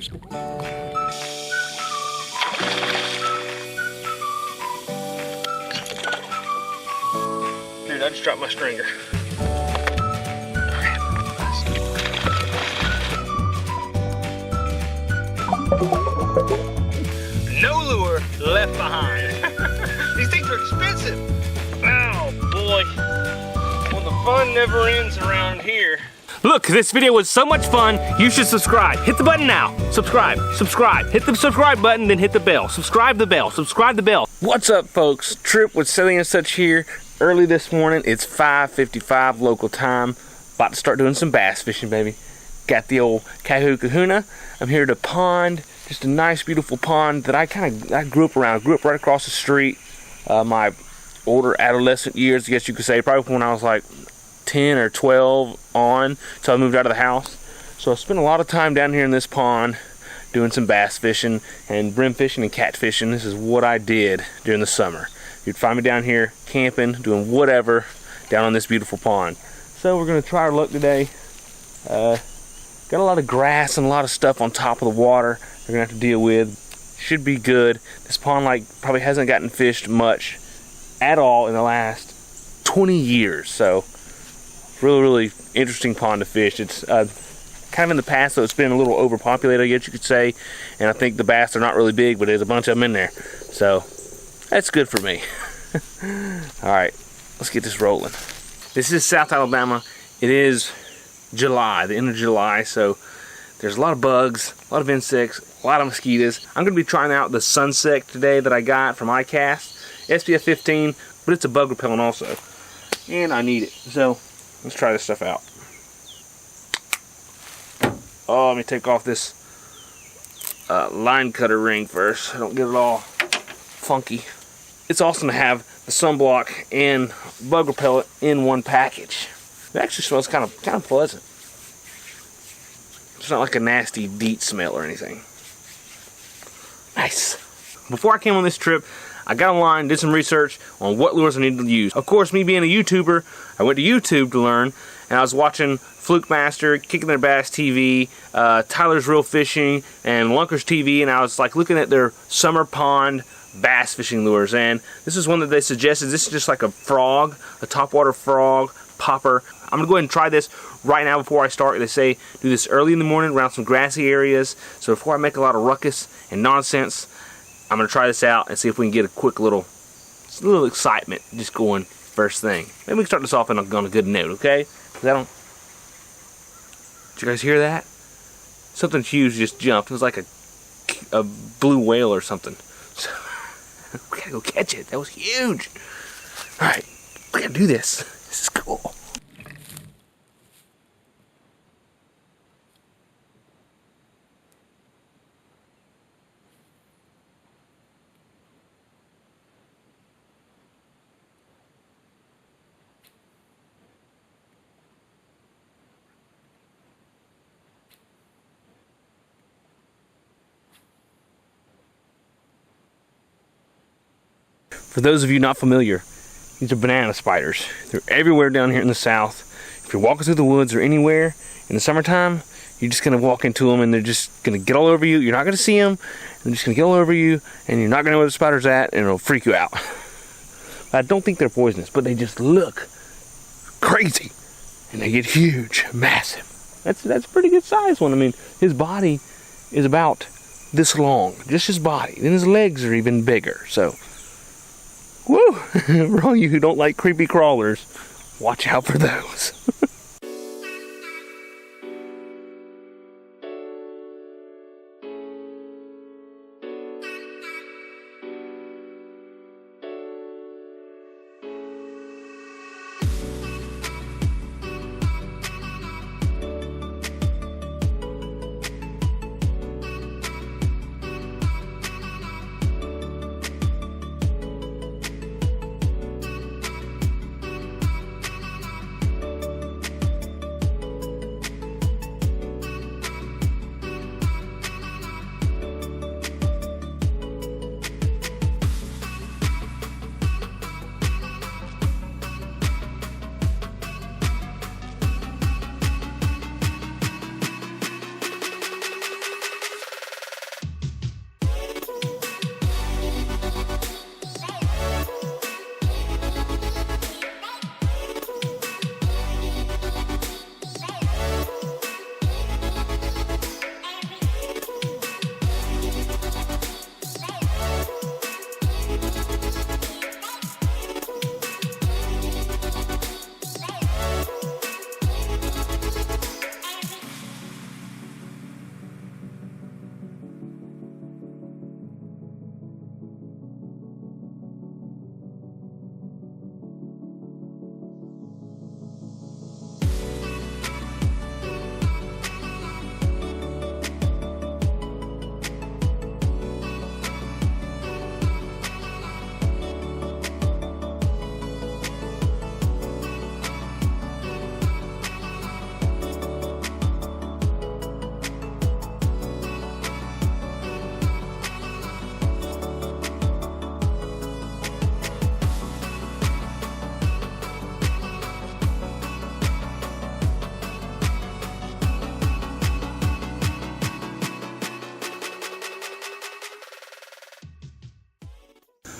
Dude, I just dropped my stringer. No lure left behind. These things are expensive. Oh boy. Well, the fun never ends around here. Look, this video was so much fun, you should subscribe. Hit the button now. Subscribe, subscribe. Hit the subscribe button, then hit the bell. Subscribe the bell, subscribe the bell. What's up, folks? Trip with Silly and Such here. Early this morning, it's 5:55 local time. About to start doing some bass fishing, baby. Got the old kahuna. I'm here at a pond, just a nice, beautiful pond that I grew up around. I grew up right across the street. My older adolescent years, I guess you could say, probably when I was like 10 or 12 on, until I moved out of the house. So I spent a lot of time down here in this pond doing some bass fishing and brim fishing and catfishing. This is what I did during the summer. You'd find me down here camping, doing whatever down on this beautiful pond. So we're gonna try our luck today. Got a lot of grass and a lot of stuff on top of the water we're gonna have to deal with. Should be good. This pond probably hasn't gotten fished much at all in the last 20 years. So really interesting pond to fish. It's kind of in the past, so it's been a little overpopulated, I guess you could say. And I think the bass are not really big, but there's a bunch of them in there. So that's good for me. All right, let's get this rolling. This is South Alabama. It is July, the end of July, so there's a lot of bugs, a lot of insects, a lot of mosquitoes. I'm going to be trying out the Sunsect today that I got from iCast. SPF 15, but it's a bug repellent also. And I need it. So let's try this stuff out. Oh, let me take off this line cutter ring first. I don't get it all funky. It's awesome to have the sunblock and bug repellent in one package. It actually smells kind of pleasant. It's not like a nasty DEET smell or anything. Nice. Before I came on this trip, I got online, did some research on what lures I needed to use. Of course, me being a YouTuber, I went to YouTube to learn, and I was watching Fluke Master, Kicking Their Bass TV, Tyler's Real Fishing, and Lunker's TV, and I was like looking at their summer pond bass fishing lures, and this is one that they suggested. This is just like a frog, a topwater frog popper. I'm gonna go ahead and try this right now before I start. They say do this early in the morning around some grassy areas, so before I make a lot of ruckus and nonsense, I'm gonna try this out and see if we can get a quick little excitement just going first thing. Maybe we can start this off on a good note, okay? Did you guys hear that? Something huge just jumped. It was like a blue whale or something. So, we gotta go catch it. That was huge. All right, we gotta do this. This is cool. For those of you not familiar, these are banana spiders. They're everywhere down here in the south. If you're walking through the woods or anywhere in the summertime, you're just gonna walk into them and they're just gonna get all over you. You're not gonna see them. They're just gonna get all over you, and you're not gonna know where the spider's at, and it'll freak you out. I don't think they're poisonous, but they just look crazy, and they get huge, massive. That's a pretty good size one. I mean, his body is about this long, just his body. Then his legs are even bigger. So. Woo! For all you who don't like creepy crawlers, watch out for those.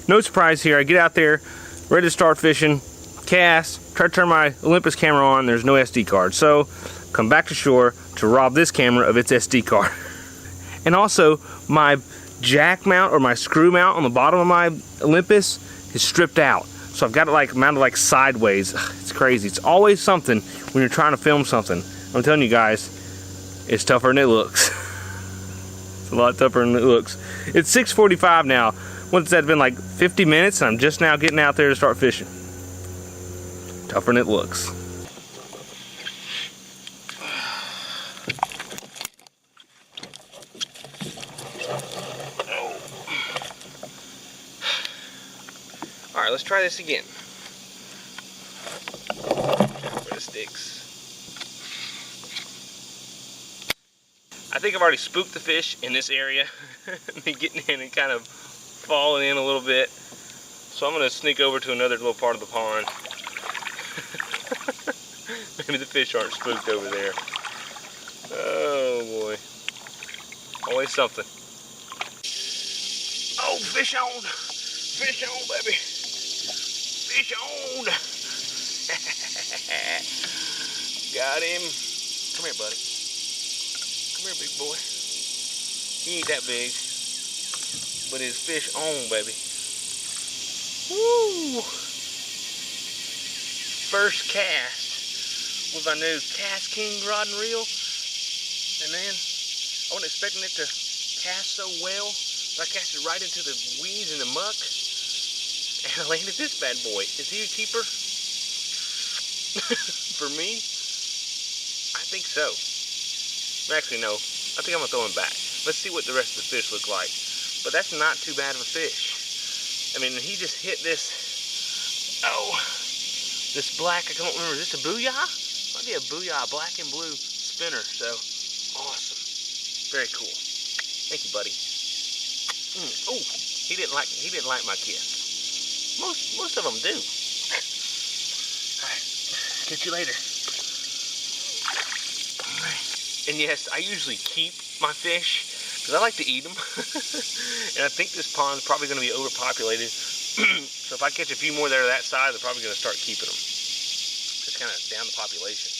no surprise here. I get out there, ready to start fishing, cast, try to turn my Olympus camera on, there's no SD card. So, come back to shore to rob this camera of its SD card. And also, my jack mount or my screw mount on the bottom of my Olympus is stripped out. So I've got it like mounted like sideways. It's crazy. It's always something when you're trying to film something. I'm telling you guys, it's tougher than it looks. It's a lot tougher than it looks. It's 6:45 now. What's that been, like 50 minutes? And I'm just now getting out there to start fishing. Tougher than it looks. All right, let's try this again. For the sticks. I think I've already spooked the fish in this area. Me getting in and kind of falling in a little bit. So I'm gonna sneak over to another little part of the pond. Maybe the fish aren't spooked over there. Oh boy. Always something. Oh, fish on! Fish on, baby! Fish on! Got him. Come here, buddy. Come here, big boy. He ain't that big, but his fish on, baby. Woo! First cast with my new KastKind Rod and reel, and then I wasn't expecting it to cast so well, but I cast it right into the weeds and the muck, and I landed this bad boy. Is he a keeper? For me? I think so. Actually, no. I think I'm gonna throw him back. Let's see what the rest of the fish look like. But that's not too bad of a fish. I mean, he just hit this. Oh, this black. I don't remember. Is this a booyah? Might be a booyah, black and blue spinner. So awesome. Very cool. Thank you, buddy. Oh, he didn't like my kiss. Most of them do. All right. Catch you later. And yes, I usually keep my fish because I like to eat them. And I think this pond's probably going to be overpopulated. So if I catch a few more that are that size, I'm probably going to start keeping them. Just kind of down the population.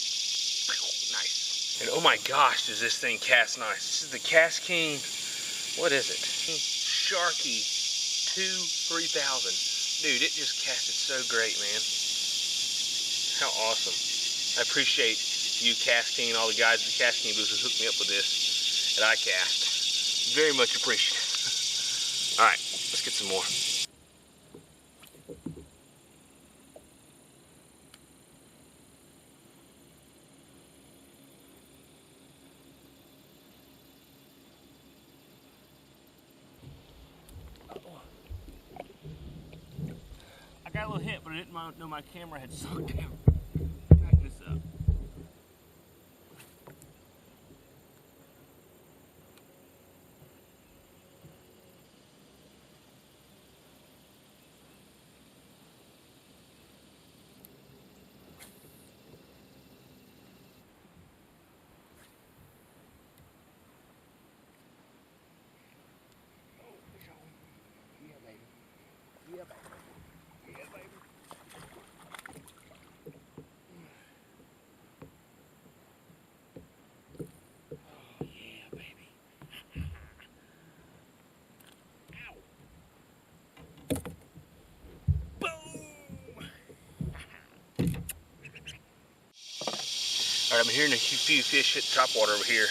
Nice. And oh my gosh, does this thing cast nice. This is the KastKind, what is it? Sharky 3000. Dude, it just casted so great, man. How awesome. I appreciate you, KastKind, all the guys at the KastKind booth who hooked me up with this at iCast. Very much appreciated. All right, let's get some more. I got a little hit, but I didn't know my camera had sunk down. Back this up. All right, I'm hearing a few fish hit top water over here.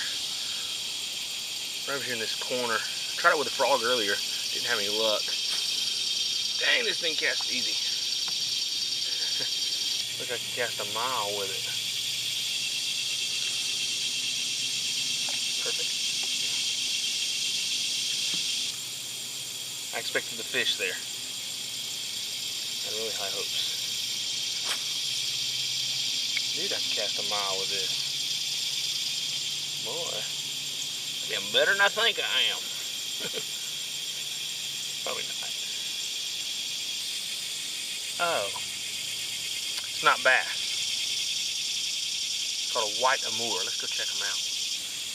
Right over here in this corner. Tried it with a frog earlier. Didn't have any luck. Dang, this thing casts easy. Look, I can cast a mile with it. Perfect. I expected the fish there. I had really high hopes. Dude, I can cast a mile with this. Boy, I'm better than I think I am. Probably not. Oh, it's not bass. It's called a white amour. Let's go check them out.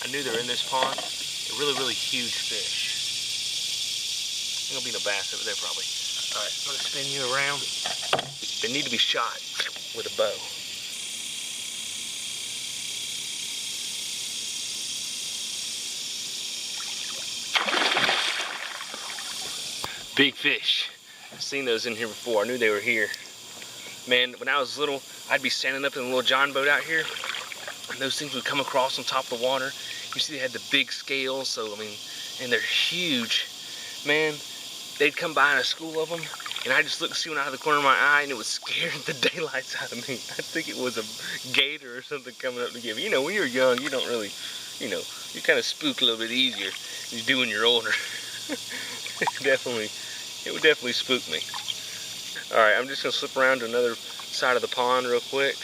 I knew they were in this pond. They're really, really huge fish. Ain't gonna be no bass over there probably. Alright, I'm gonna spin you around. They need to be shot with a bow. Big fish. I've seen those in here before. I knew they were here. Man, when I was little, I'd be standing up in a little John boat out here, and those things would come across on top of the water. You see they had the big scales, so I mean, and they're huge. Man, they'd come by in a school of them, and I just look and see one out of the corner of my eye, and it would scare the daylights out of me. I think it was a gator or something coming up to give. You know, when you're young, you don't really, you know, you kind of spook a little bit easier than you do when you're older. It would definitely spook me. All right, I'm just gonna slip around to another side of the pond real quick.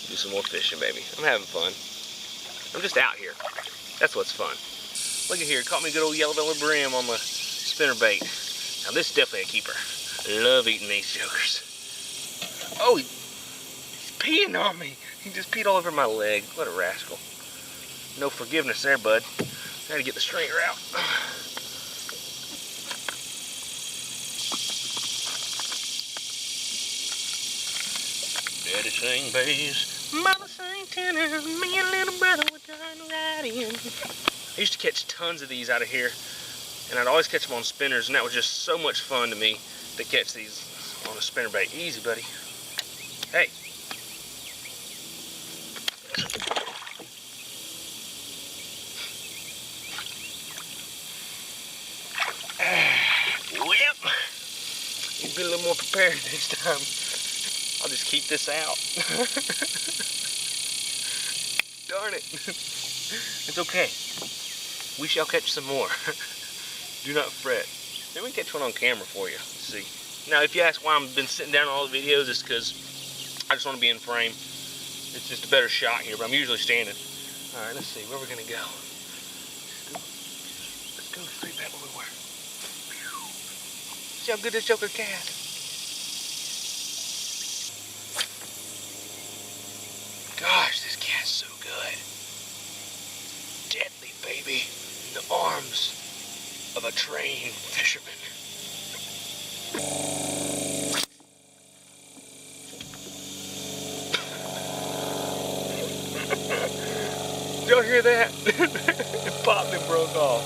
Do some more fishing, baby. I'm having fun. I'm just out here. That's what's fun. Look at here, caught me a good old yellow belly brim on my spinnerbait. Now this is definitely a keeper. I love eating these jokers. Oh, he's peeing on me. He just peed all over my leg. What a rascal. No forgiveness there, bud. Gotta get the stringer out. Daddy sang bass, mama sang tenor, me and little brother were done riding. I used to catch tons of these out of here, and I'd always catch them on spinners, and that was just so much fun to me to catch these on a spinnerbait. Easy, buddy. Hey. Well, you'd be a little more prepared next time. I'll just keep this out. Darn it. It's okay. We shall catch some more. Do not fret. Maybe we can catch one on camera for you. Let's see. Now, if you ask why I've been sitting down on all the videos, it's because I just want to be in frame. It's just a better shot here, but I'm usually standing. All right, let's see. Where we're going to go. Let's go straight back where we were. See how good this joker casts. Gosh, this cat's so good. Deadly, baby. In the arms of a trained fisherman. Did y'all hear that? It popped and broke off.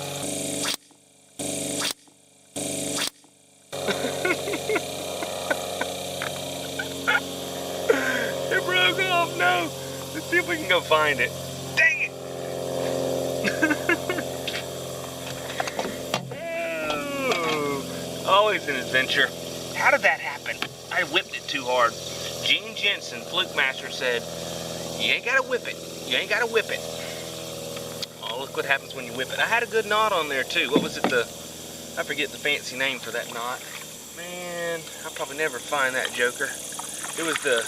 It broke off, no. Let's see if we can go find it. Dang it! Oh, always an adventure. How did that happen? I whipped it too hard. Gene Jensen, Fluke Master, said, you ain't gotta whip it. You ain't gotta whip it. Oh, look what happens when you whip it. I had a good knot on there too. What was it? I forget the fancy name for that knot. Man, I'll probably never find that joker. It was the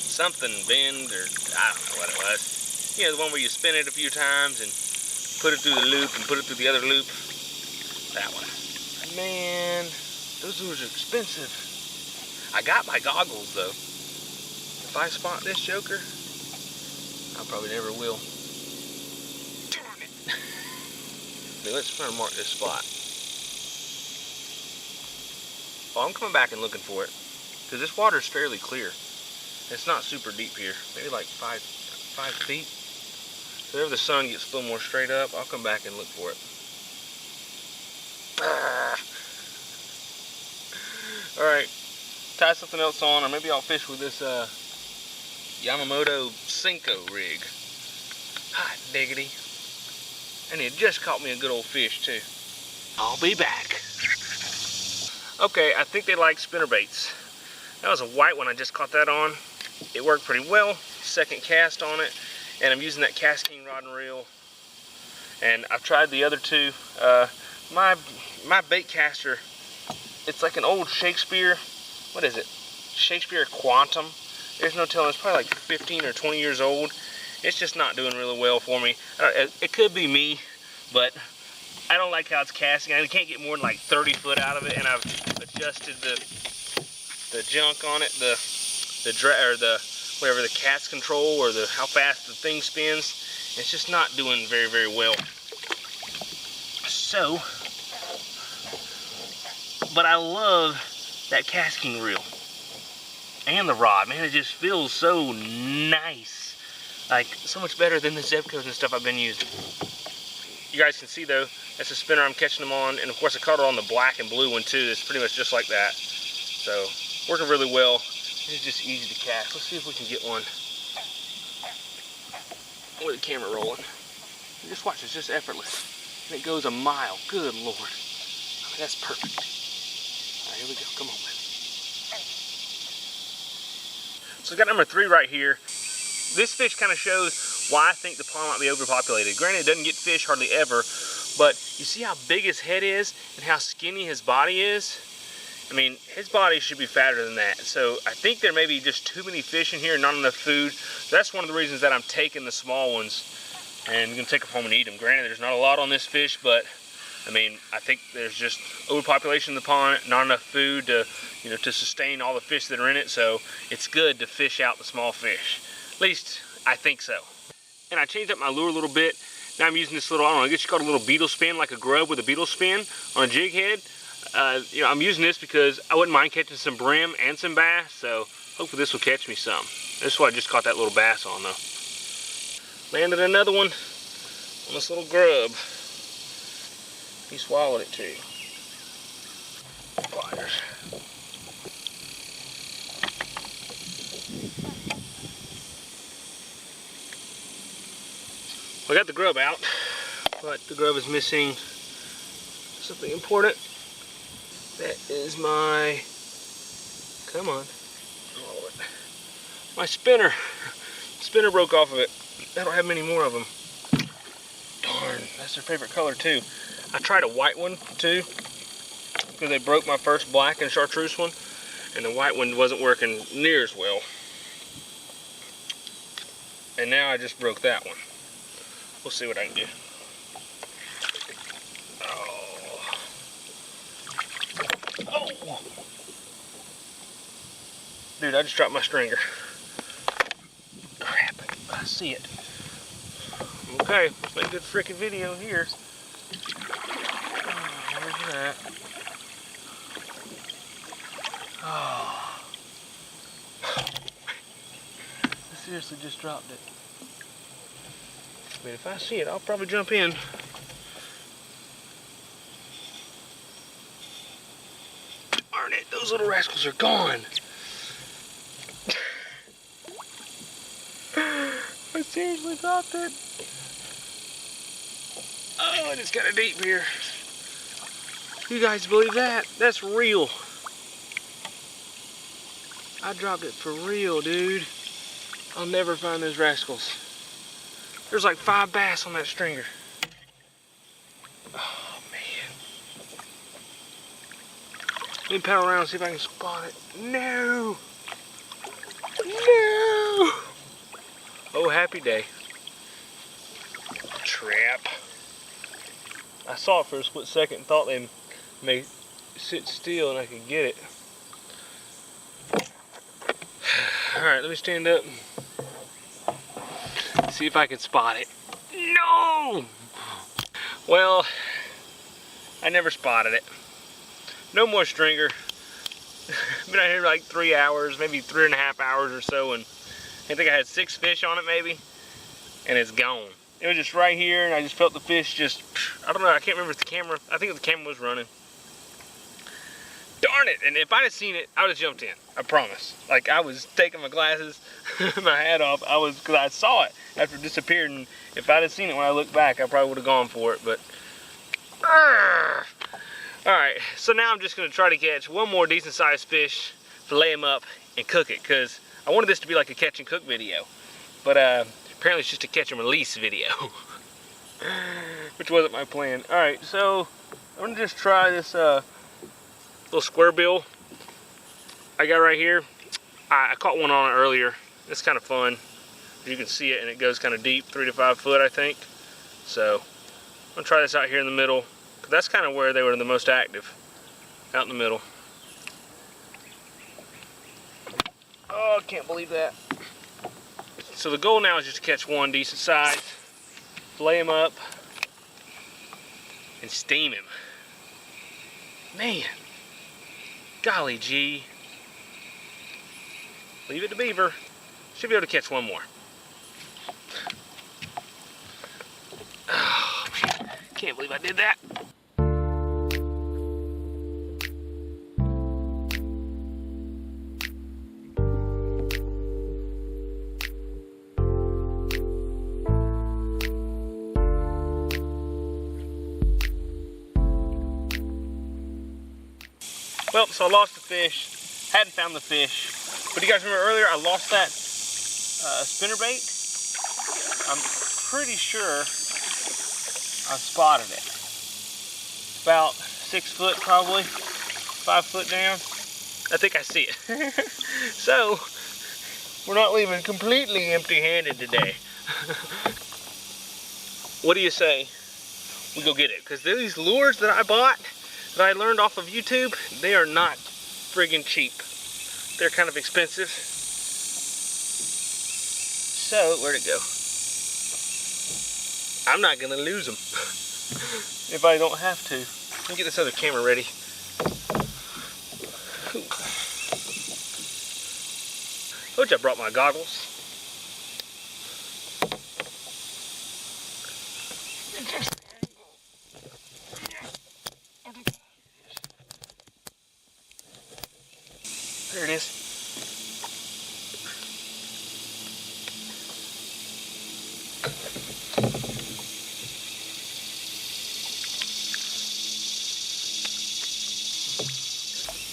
something bend, or I don't know what it was. You know, the one where you spin it a few times and put it through the loop and put it through the other loop. That one. Man, those are expensive. I got my goggles though. If I spot this joker, I probably never will. Darn it. Okay, let's try to mark this spot. Oh, I'm coming back and looking for it, because this water is fairly clear. It's not super deep here, maybe like 5 feet. So whenever the sun gets a little more straight up, I'll come back and look for it. Alright, tie something else on, or maybe I'll fish with this Yamamoto Senko rig. Hot diggity. And it just caught me a good old fish too. I'll be back. Okay, I think they like spinnerbaits. That was a white one, I just caught that on. It worked pretty well. Second cast on it, and I'm using that KastKind Rod and reel. And I've tried the other two. My bait caster, it's like an old Shakespeare. What is it? Shakespeare Quantum. There's no telling. It's probably like 15 or 20 years old. It's just not doing really well for me. It could be me, but I don't like how it's casting. I can't get more than like 30 foot out of it, and I've adjusted the junk on it, whatever, the cast control, or how fast the thing spins. It's just not doing very, very well. So But I love that KastKind reel and the rod, man. It just feels so nice, like so much better than the Zebcos and stuff I've been using. You guys can see though, that's the spinner I'm catching them on, and of course I caught it on the black and blue one too. It's pretty much just like that. So working really well. It's just easy to cast. Let's see if we can get one with the camera rolling. Just watch, it's just effortless. And it goes a mile. Good Lord. I mean, that's perfect. All right, here we go. Come on, man. So I got number 3 right here. This fish kind of shows why I think the pond might be overpopulated. Granted, it doesn't get fish hardly ever, but you see how big his head is and how skinny his body is? I mean, his body should be fatter than that. So I think there may be just too many fish in here and not enough food. So that's one of the reasons that I'm taking the small ones and I'm gonna take them home and eat them. Granted, there's not a lot on this fish, but I mean, I think there's just overpopulation in the pond, not enough food to, you know, to sustain all the fish that are in it. So it's good to fish out the small fish. At least I think so. And I changed up my lure a little bit. Now I'm using this little, I don't know, I guess you call it a little beetle spin, like a grub with a beetle spin on a jig head. You know, I'm using this because I wouldn't mind catching some brim and some bass, so hopefully this will catch me some. This is what I just caught that little bass on though. Landed another one on this little grub. He swallowed it too. Pliers. I got the grub out, but the grub is missing something important. That is my, come on, my spinner. Spinner broke off of it. I don't have many more of them. Darn, that's their favorite color too. I tried a white one too, because they broke my first black and chartreuse one, and the white one wasn't working near as well. And now I just broke that one. We'll see what I can do. Oh. Dude, I just dropped my stringer. Crap, I see it. Okay, let's make a good freaking video here. Oh, where's that? Oh. I seriously just dropped it. I mean, if I see it, I'll probably jump in. Darn it, those little rascals are gone. I seriously dropped it. Oh, and it's kind of deep here. You guys believe that? That's real. I dropped it for real, dude. I'll never find those rascals. There's like 5 bass on that stringer. Oh, man. Let me paddle around and see if I can spot it. No! No! Oh, happy day. Trap. I saw it for a split second and thought they may sit still and I could get it. Alright, let me stand up. See if I can spot it. No! Well, I never spotted it. No more stringer. Been out here like 3 hours, maybe 3.5 hours or so, and I think I had 6 fish on it maybe, and it's gone. It was just right here, and I just felt the fish just, I don't know, I can't remember if the camera, I think the camera was running. Darn it, and if I'd have seen it, I would have jumped in, I promise. Like, I was taking my glasses, my hat off, because I saw it after it disappeared, and if I'd have seen it when I looked back, I probably would have gone for it, but... Alright, so now I'm just going to try to catch one more decent sized fish, fillet him up, and cook it, because I wanted this to be like a catch and cook video, but apparently it's just a catch and release video, which wasn't my plan. Alright, so I'm going to just try this little square bill I got right here. I caught one on it earlier. It's kind of fun. You can see it, and it goes kind of deep, 3 to 5 foot, I think. So I'm going to try this out here in the middle. That's kind of where they were the most active, out in the middle. Oh, I can't believe that. So the goal now is just to catch one decent size, fillet him up, and steam him. Man, Golly gee. Leave it to beaver. Should be able to catch one more. Oh, can't believe I did that. Well, so I lost the fish, hadn't found the fish. But you guys remember earlier I lost that spinnerbait? I'm pretty sure I spotted it. About 6 foot probably, 5 foot down. I think I see it. So, we're not leaving completely empty-handed today. What do you say we go get it? Because these lures that I bought, that I learned off of YouTube, they are not friggin' cheap. They're kind of expensive. So, where'd it go? I'm not gonna lose them if I don't have to. Let me get this other camera ready. Told you I brought my goggles. There it is.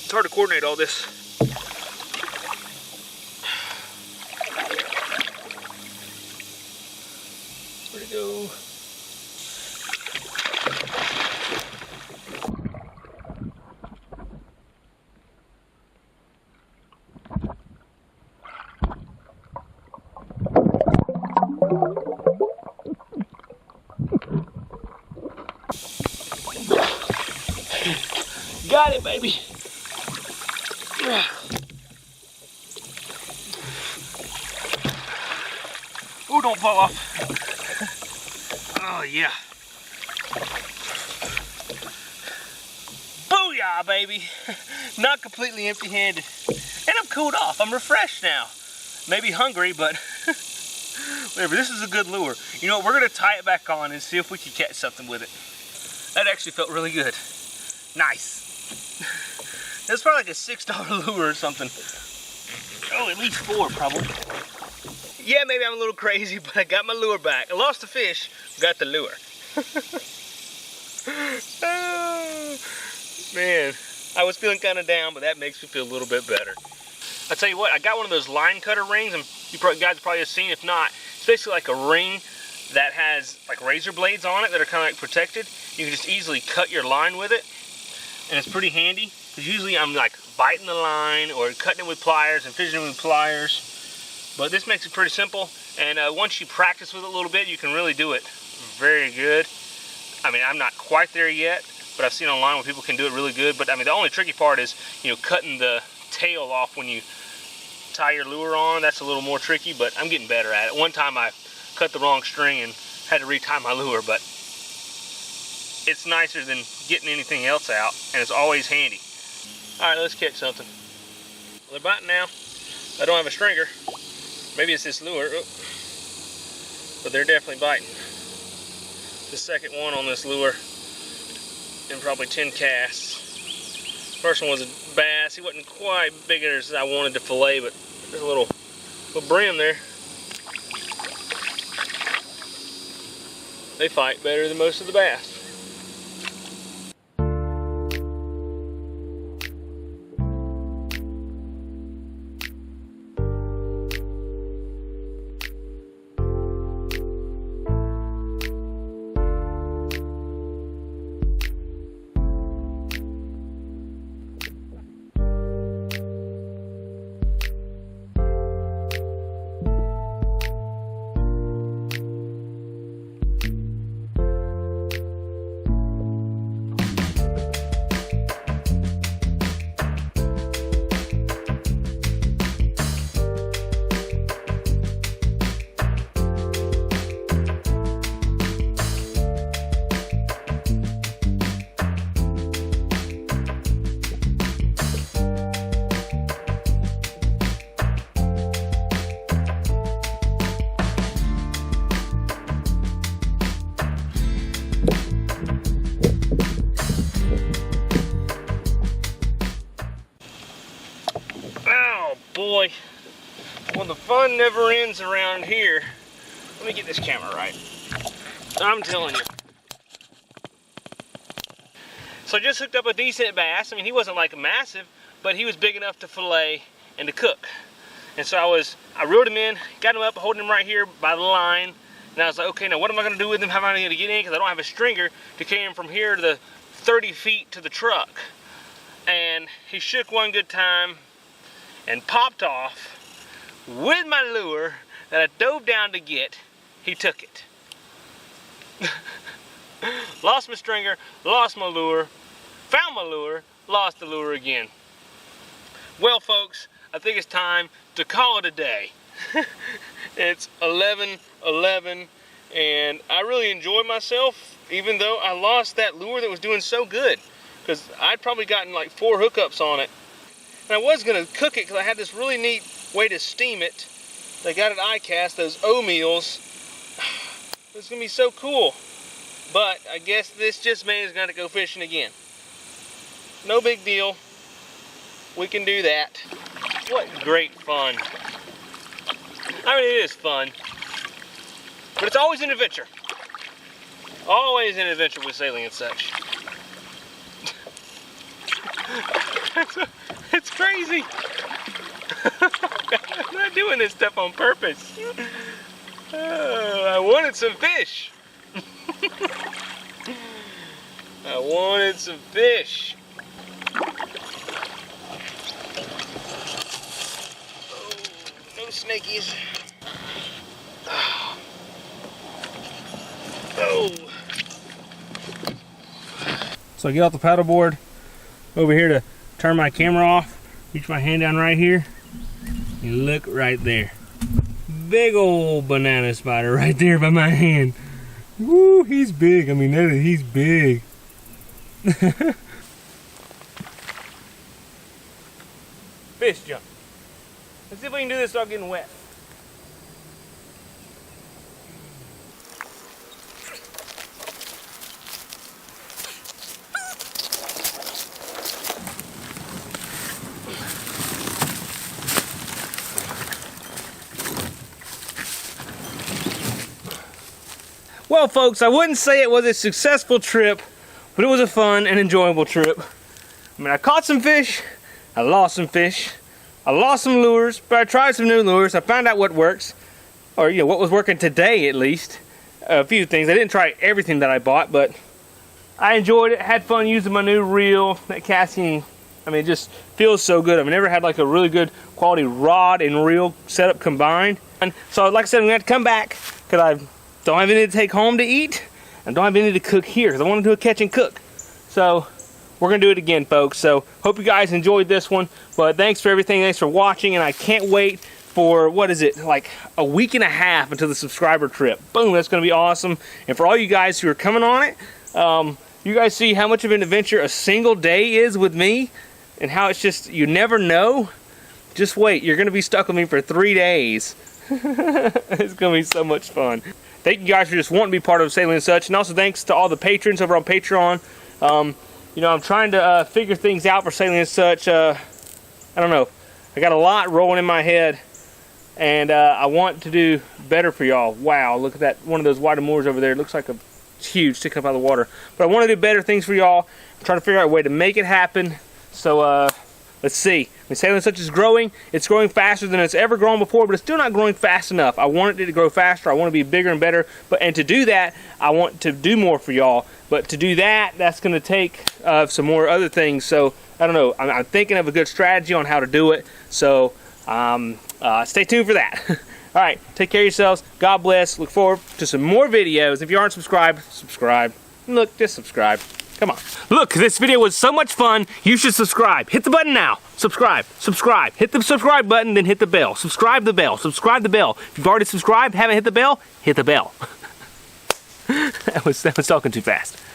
It's hard to coordinate all this. Where'd it go? Got it, baby. Oh, don't fall off. Oh, yeah. Booyah, baby. Not completely empty-handed. And I'm cooled off. I'm refreshed now. Maybe hungry, but whatever. This is a good lure. You know what? We're going to tie it back on and see if we can catch something with it. That actually felt really good. Nice. That's probably like a $6 lure or something. Oh, at least 4 probably. Yeah, maybe I'm a little crazy, but I got my lure back. I lost the fish, got the lure. Oh, man, I was feeling kind of down, but that makes me feel a little bit better. I'll tell you what, I got one of those line cutter rings, and you guys probably have seen. If not, it's basically like a ring that has like razor blades on it that are kind of like protected. You can just easily cut your line with it, and it's pretty handy. Because usually I'm like biting the line or cutting it with pliers and fishing with pliers. But this makes it pretty simple. And once you practice with it a little bit, you can really do it very good. I mean, I'm not quite there yet, but I've seen online where people can do it really good. But I mean, the only tricky part is, you know, cutting the tail off when you tie your lure on. That's a little more tricky, but I'm getting better at it. One time I cut the wrong string and had to retie my lure, but it's nicer than getting anything else out, and it's always handy. All right, let's catch something. Well, they're biting now. I don't have a stringer. Maybe it's this lure, but they're definitely biting. The second one on this lure in probably 10 casts. First one was a bass. He wasn't quite big as I wanted to fillet, but there's a little brim there. They fight better than most of the bass. boy, when the fun never ends around here. Let me get this camera right. I'm telling you. So I just hooked up a decent bass. I mean, he wasn't like massive, but he was big enough to fillet and to cook. And so I reeled him in, got him up, holding him right here by the line. And I was like, okay, now what am I gonna do with him? How am I gonna get in? Because I don't have a stringer to carry him from here to the 30 feet to the truck. And he shook one good time and popped off with my lure that I dove down to get. He took it. Lost my stringer, lost my lure, found my lure, lost the lure again. Well, folks, I think it's time to call it a day. It's 11:11, and I really enjoyed myself, even though I lost that lure that was doing so good, because I'd probably gotten like 4 hookups on it. And I was gonna cook it because I had this really neat way to steam it. They got at iCast, those O-meals. It's gonna be so cool. But I guess this just means I'm gonna go fishing again. No big deal. We can do that. What great fun. I mean, it is fun. But it's always an adventure. Always an adventure with sailing and such. It's crazy. I'm not doing this stuff on purpose. I wanted some fish. I wanted some fish. Oh, no snakies. Oh. So I get off the paddleboard over here to turn my camera off. Reach my hand down right here. And look right there. Big old banana spider right there by my hand. Woo, he's big. I mean, he's big. Fish jump. Let's see if we can do this without getting wet. Well, folks, I wouldn't say it was a successful trip, but it was a fun and enjoyable trip. I mean, I caught some fish, I lost some fish, I lost some lures, but I tried some new lures. I found out what works, or what was working today at least. A few things. I didn't try everything that I bought, but I enjoyed it. Had fun using my new reel. That casting, I mean, it just feels so good. I've never had like a really good quality rod and reel setup combined. And so, like I said, I'm gonna have to come back because I don't have any to take home to eat, and don't have any to cook here because I want to do a catch and cook. So we're gonna do it again, folks. So hope you guys enjoyed this one. But thanks for everything. Thanks for watching, and I can't wait for, what is it, like a week and a half until the subscriber trip. Boom, that's gonna be awesome. And for all you guys who are coming on it, you guys see how much of an adventure a single day is with me, and how it's just, you never know. Just wait, you're gonna be stuck with me for 3 days. It's gonna be so much fun. Thank you guys for just wanting to be part of Sailing and Such, and also thanks to all the patrons over on Patreon. I'm trying to figure things out for Sailing and Such. I don't know. I got a lot rolling in my head, and I want to do better for y'all. Wow, look at that, one of those white moors over there. It looks like a huge sticking up out of the water. But I want to do better things for y'all. I'm trying to figure out a way to make it happen. So let's see. I mean, Sailing and Such is growing. It's growing faster than it's ever grown before, but it's still not growing fast enough. I want it to grow faster. I want to be bigger and better. And to do that, I want to do more for y'all. But to do that, that's going to take some more other things. So I don't know. I'm thinking of a good strategy on how to do it. So stay tuned for that. All right. Take care of yourselves. God bless. Look forward to some more videos. If you aren't subscribed, subscribe. Look, just subscribe. Come on. Look, this video was so much fun, you should subscribe. Hit the button now. Subscribe. Subscribe. Hit the subscribe button, then hit the bell. Subscribe the bell. Subscribe the bell. If you've already subscribed, haven't hit the bell, hit the bell. That was talking too fast.